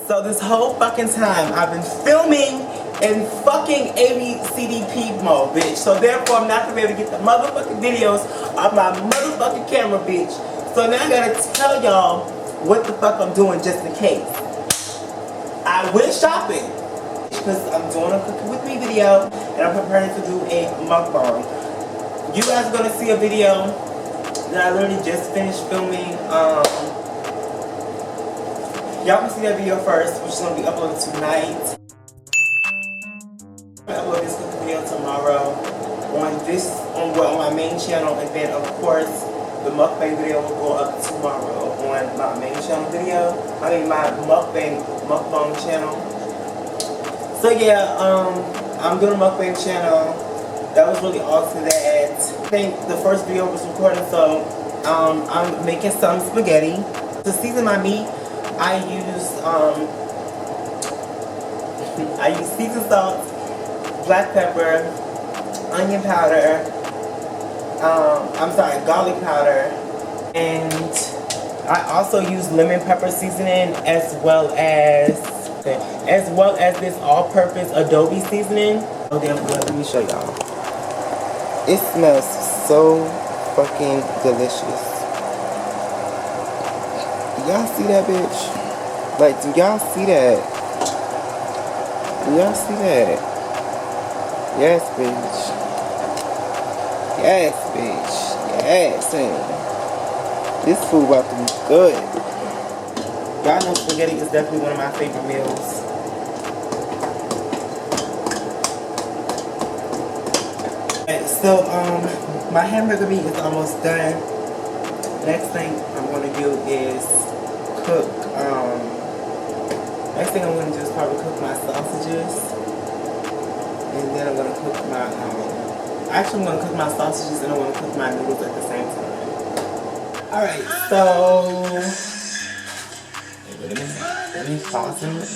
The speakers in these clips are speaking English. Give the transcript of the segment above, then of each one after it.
So this whole fucking time, I've been filming in fucking ABCDP mode, bitch. So therefore, I'm not gonna be able to get the motherfucking videos off my motherfucking camera, bitch. So now I gotta tell y'all what the fuck I'm doing just in case. I went shopping because I'm doing a cooking with me video and I'm preparing to do a mukbang. You guys are gonna see a video that I literally just finished filming. Y'all can see that video first, which is gonna be uploaded tonight. I'm gonna upload this cooking video tomorrow on my main channel, and then of course the mukbang video will go up tomorrow on my main channel video. I mean my mukbang channel. So yeah, I'm doing a mukbang channel. That was really all to that. I think the first video was recorded, so I'm making some spaghetti. To season my meat, I use seasoned salt, black pepper, onion powder, garlic powder, and I also use lemon pepper seasoning as well as this all-purpose adobe seasoning. Oh damn good, let me show y'all. It smells so fucking delicious. Y'all see that, bitch? Like, do y'all see that? Do y'all see that? Yes, bitch. Yes, bitch. Yes, man. This food about to be good. Y'all know spaghetti is definitely one of my favorite meals. Okay, so, my hamburger meat is almost done. Next thing I'm going to do is cook, next thing I'm going to do is probably cook my sausages. And then I'm going to cook my, actually I'm going to cook my sausages and I'm going to cook my noodles at the same time. Alright, so, wait a minute, let me pause a minute.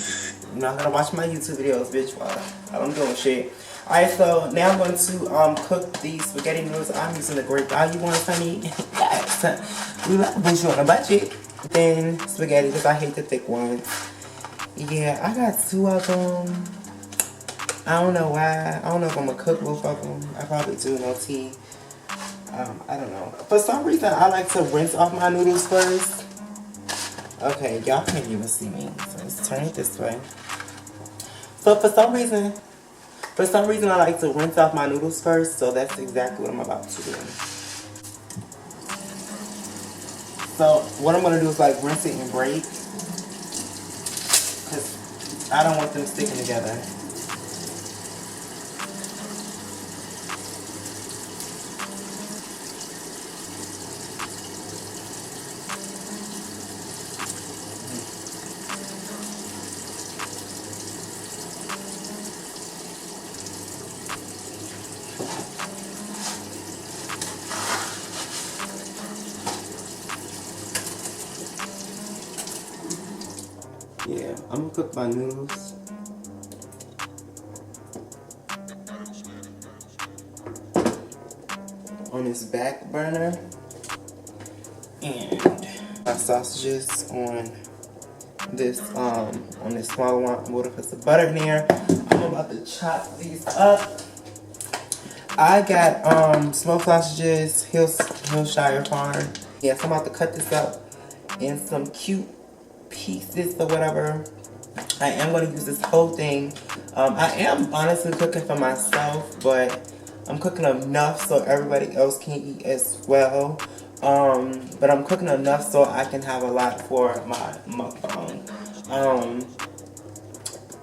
I'm not going to watch my YouTube videos, bitch, while I'm doing shit. Alright, so now I'm going to cook these spaghetti noodles. I'm using the Great Value ones, honey. Yes, we like to on a budget. Then spaghetti, because I hate the thick ones. Yeah, I got 2 of them. I don't know why. I don't know if I'm going to cook both of them. I probably do, no tea. I don't know. For some reason, I like to rinse off my noodles first. Okay, y'all can't even see me. So let's turn it this way. So for some reason I like to rinse off my noodles first. So that's exactly what I'm about to do. So what I'm going to do is like rinse it and break. Because I don't want them sticking together. Yeah, I'm gonna cook my noodles. On this back burner. And my sausages on this smaller one. I'm gonna put some butter in there. I'm about to chop these up. I got smoked sausages, Hillshire Farm. Yeah, so I'm about to cut this up in some cute pieces or whatever. I am going to use this whole thing. I am honestly cooking for myself, but I'm cooking enough so everybody else can eat as well. But I'm cooking enough so I can have a lot for my mukbang.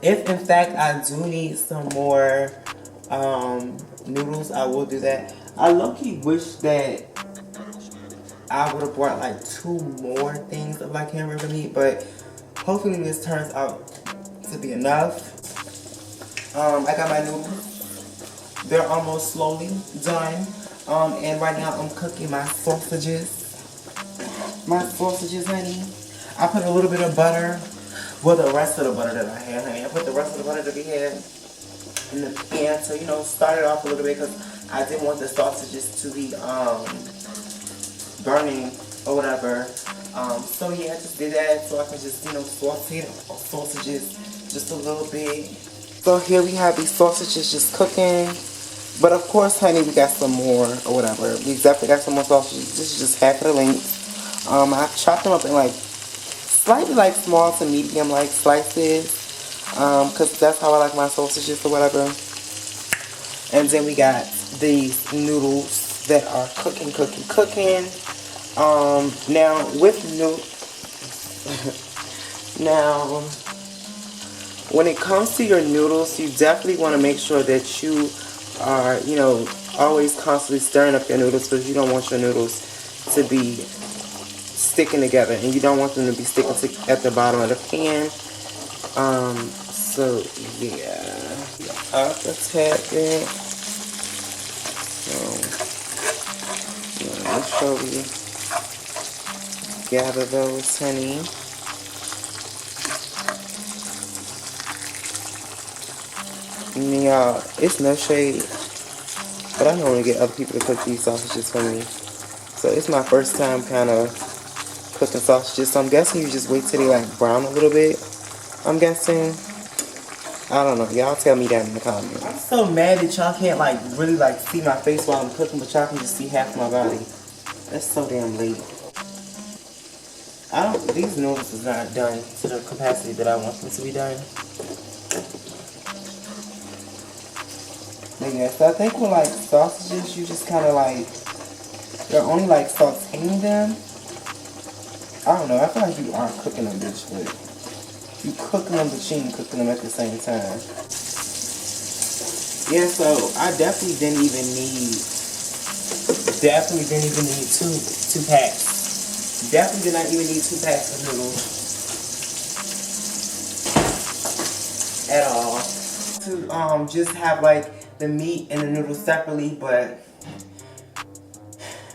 If in fact I do need some more noodles, I will do that. I low-key wish that I would have brought like 2 more things of like hamburger meat, but hopefully this turns out to be enough. I got my noodles. They're almost slowly done. And right now I'm cooking my sausages. My sausages, honey. I put a little bit of butter. Well, the rest of the butter that I had, honey. I put the rest of the butter that we had in the pan to, you know, start it off a little bit because I didn't want the sausages to be burning or whatever. So yeah, I just did that so I can just, you know, saute the sausages just a little bit. So here we have these sausages just cooking. But of course, honey, we got some more or whatever. We definitely got some more sausages. This is just half of the length. I chopped them up in like slightly like small to medium like slices. Cause that's how I like my sausages or whatever. And then we got these noodles that are cooking. Now with now when it comes to your noodles, you definitely want to make sure that you are, you know, always constantly stirring up your noodles, because you don't want your noodles to be sticking together, and you don't want them to be sticking at the bottom of the pan. So yeah, up a tad bit. So let me show you. Gather those, honey. Y'all, it's no shade, but I normally get other people to cook these sausages for me. So it's my first time kind of cooking sausages. So I'm guessing you just wait till they like brown a little bit. I'm guessing. I don't know. Y'all tell me down in the comments. I'm so mad that y'all can't like really like see my face while I'm cooking, but y'all can just see half my body. That's so damn late. These noodles is not done to the capacity that I want them to be done. But yeah, so I think with like sausages, you just kind of like, you're only like sauteing them. I don't know, I feel like you aren't cooking them, bitch, but you cooking them, but you ain't cooking them at the same time. Yeah, so I definitely didn't even need two packs. Definitely did not even need 2 packs of noodles at all. To just have like the meat and the noodles separately, but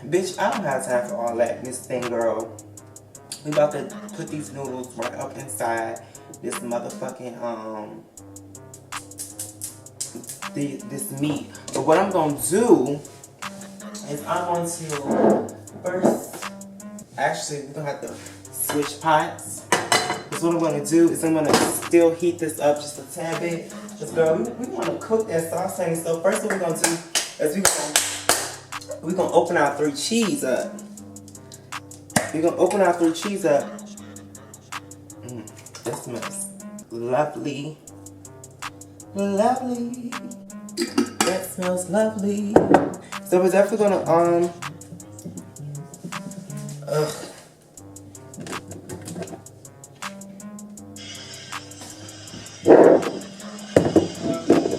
bitch, I don't have time for all that, Miss Thing Girl. We about to put these noodles right up inside this motherfucking this meat. But what I'm gonna do is I'm going to first, actually we're gonna have to switch pots. Because what I'm gonna do is I'm gonna still heat this up just a tad bit. Because girl, we wanna cook that sauce, honey. So first what we're gonna do is we're gonna open our 3 cheese up. We're gonna open our 3 cheese up. That smells lovely. Lovely. That smells lovely. So we're definitely gonna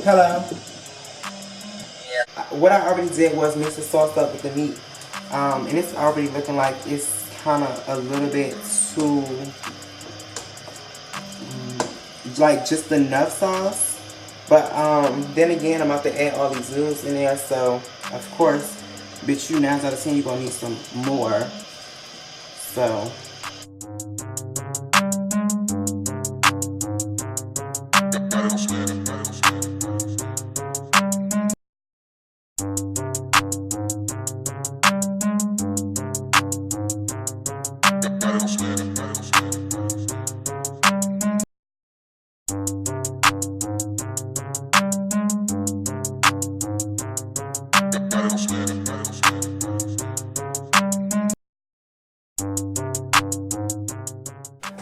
hello. What I already did was mix the sauce up with the meat. And it's already looking like it's kind of a little bit too, like just enough sauce. But then again, I'm about to add all these noodles in there, so of course, bitch, you 9 out of 10, you're gonna need some more. So.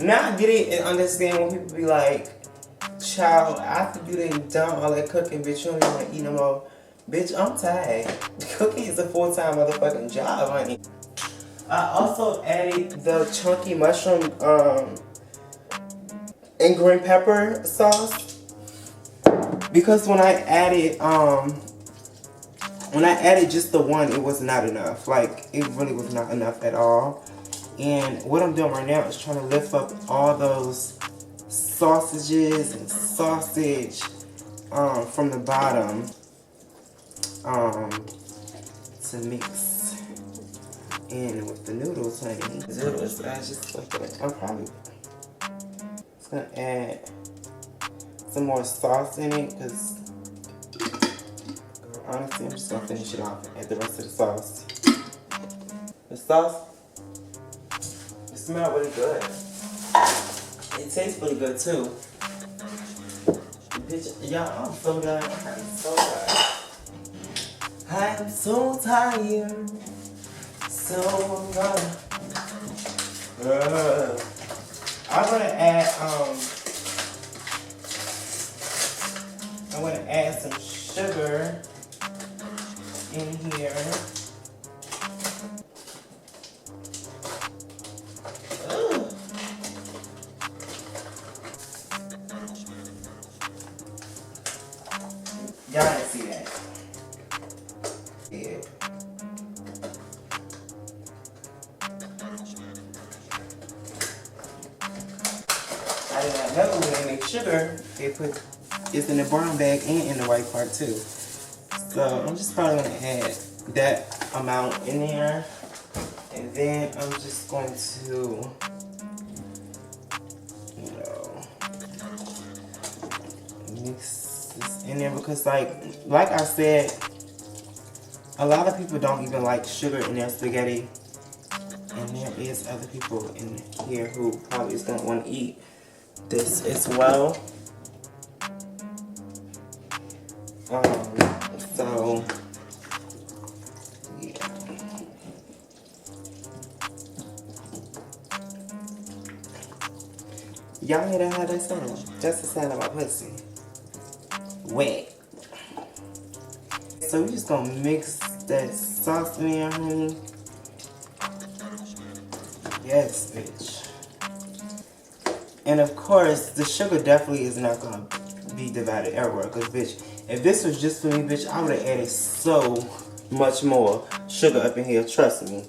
Now I get it and understand when people be like, child, after you done done all that cooking, bitch, you don't even want to eat no more. Bitch, I'm tired. Cooking is a full-time motherfucking job, honey. I also added the chunky mushroom and green pepper sauce. Because when I added just the one, it was not enough. Like, it really was not enough at all. And what I'm doing right now is trying to lift up all those sausages and sausage from the bottom to mix in with the noodles, honey. Noodles, I just like it. I'm probably just gonna add some more sauce in it, because honestly, I'm just gonna finish it off and add the rest of the sauce. The sauce smells really good. It tastes really good too. Bitch, y'all, I'm so done. I'm so tired. I'm so tired. So I'm gonna add some sugar in here. Y'all didn't see that. Yeah. I did not know when they make sugar, they put it's in the brown bag and in the white part too. So I'm just probably gonna add that amount in there, and then I'm just going to, you know, mix this in there because, like I said, a lot of people don't even like sugar in their spaghetti, and there is other people in here who probably is gonna want to eat this as well. So yeah. Y'all hear that? How that sound? Just the sound of my pussy. Wet. So we're just gonna mix that sauce in there, honey. Yes, bitch. And of course, the sugar definitely is not gonna be divided everywhere. Cause bitch, if this was just for me, bitch, I would have added so much more sugar up in here. Trust me.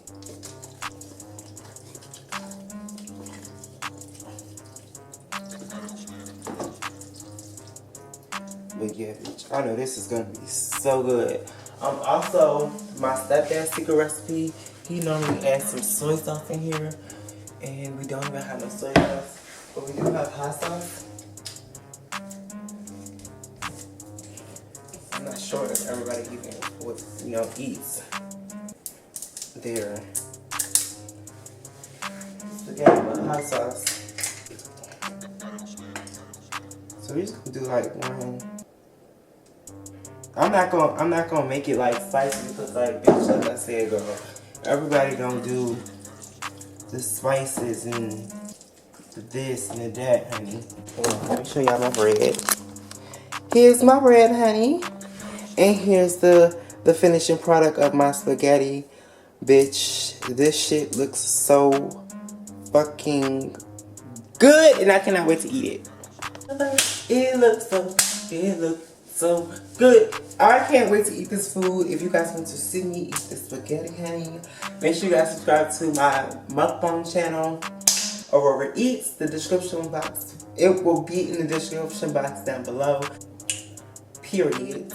But yeah, bitch, I know this is gonna be so good. Also, my stepdad's secret recipe, he normally adds some soy sauce in here, and we don't even have no soy sauce, but we do have hot sauce. I'm not sure if everybody even would, you know, eats their spaghetti with hot sauce. So we're just gonna do like one. I'm not gonna make it like spicy because, like, bitch, like I said, girl, everybody don't do the spices and the this and the that, honey. Let me show y'all my bread. Here's my bread, honey, and here's the finishing product of my spaghetti, bitch. This shit looks so fucking good, and I cannot wait to eat it. It looks so good. I can't wait to eat this food. If you guys want to see me eat the spaghetti, honey, make sure you guys subscribe to my mukbang channel Aurora Eats. The description box, it will be in the description box down below. Period.